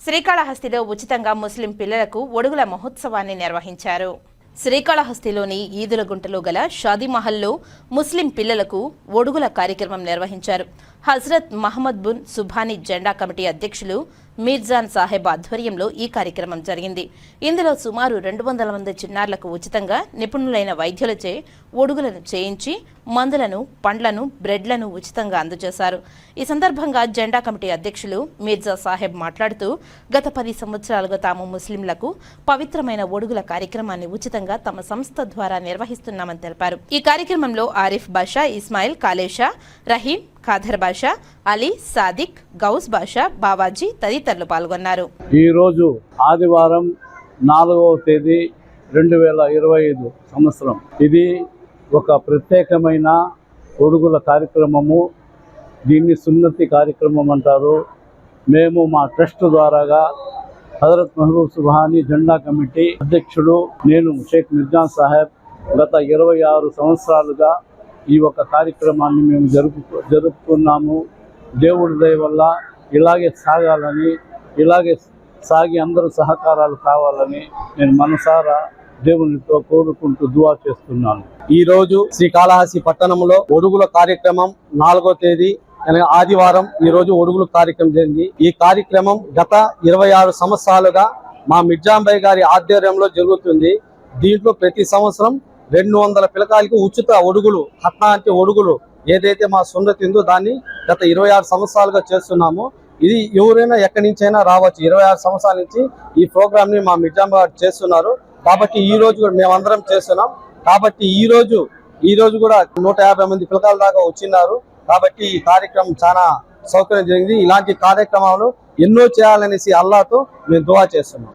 శ్రీకాళహస్తిలో ఉచితంగా ముస్లిం పిల్లలకు ఒడుగుల మహోత్సవాన్ని నిర్వహించారు. శ్రీకాళహస్తిలోని ఈదులగుంటలో గల షాదీమహల్లో ముస్లిం పిల్లలకు ఒడుగుల కార్యక్రమం నిర్వహించారు. హజ్రత్ మహమ్మద్ బిన్ సుభానీ జెండా కమిటీ అధ్యక్షులు మీర్జాన్ సాహెబ్ ఆధ్వర్యంలో ఈ కార్యక్రమం జరిగింది. ఇందులో సుమారు 200 మంది చిన్నారులకు ఉచితంగా నిపుణులైన వైద్యులచే ఒడుగులను చేయించి మందులను, పండ్లను, బ్రెడ్లను ఉచితంగా అందజేశారు. ఈ సందర్భంగా జెండా కమిటీ అధ్యక్షులు మీర్జా సాహెబ్ మాట్లాడుతూ గత 10 సంవత్సరాలుగా తాము ముస్లింలకు పవిత్రమైన ఒడుగుల కార్యక్రమాన్ని ఉచితంగా తమ సంస్థ ద్వారా నిర్వహిస్తున్నామని తెలిపారు. ఈ కార్యక్రమంలో ఆరిఫ్ బాషా, ఇస్మాయిల్, కాలేషా, రహీం, ఖాదర్ బాషా, అలీ, సాదిక్, గౌస్ బాషా, బావాజీ తదితరులు పాల్గొన్నారు. ఈరోజు ఆదివారం 4వ తేదీ 2025 సంవత్సరం. ఇది ఒక ప్రత్యేకమైన ఒడుగుల కార్యక్రమము. దీన్ని సున్నతి కార్యక్రమం అంటారు. మేము మా ట్రస్ట్ ద్వారాగా హజరత్ మహబూబ్ సుబ్హానీ జెండా కమిటీ అధ్యక్షుడు నేను షేక్ మిర్జాన్ సాహెబ్ గత 26 సంవత్సరాలుగా ఈ ఒక కార్యక్రమాన్ని మేము జరుపుకున్నాము. దేవుడి దయ వల్ల ఇలాగే సాగాలని, ఇలాగే సాగి అందరూ సహకారాలు కావాలని నేను మనసారా దేవునితో కోరుకుంటూ దువా చేస్తున్నాను. ఈరోజు శ్రీకాళహస్తి పట్టణంలో ఒడుగుల కార్యక్రమం 4వ తేదీ ఆదివారం ఈ రోజు ఒడుగుల కార్యక్రమం జరిగింది. ఈ కార్యక్రమం గత 26 సంవత్సరాలుగా మా మిర్జాన్ భాయ్ గారి ఆధ్వర్యంలో జరుగుతుంది. దీంట్లో ప్రతి సంవత్సరం 200 పిల్లకాయలకు ఉచిత ఒడుగులు, హత్నా అంటే ఒడుగులు ఏదైతే మా సున్నతి ఉందో దాన్ని గత 26 సంవత్సరాలుగా చేస్తున్నాము. ఇది ఎవరైనా ఎక్కడి నుంచైనా రావచ్చు. 26 సంవత్సరాల నుంచి ఈ ప్రోగ్రామ్ ని మా మిర్జాన్ భాయ్ చేస్తున్నారు. కాబట్టి ఈ రోజు కూడా మేమందరం చేస్తున్నాం. కాబట్టి ఈ రోజు కూడా 150 మంది పిల్లకాయల దాకా వచ్చినారు. కాబట్టి ఈ కార్యక్రమం చాలా సౌకర్యం జరిగింది. ఇలాంటి కార్యక్రమాలు ఎన్నో చేయాలనేసి అల్లాహ్తో మేము దువా చేస్తున్నాం.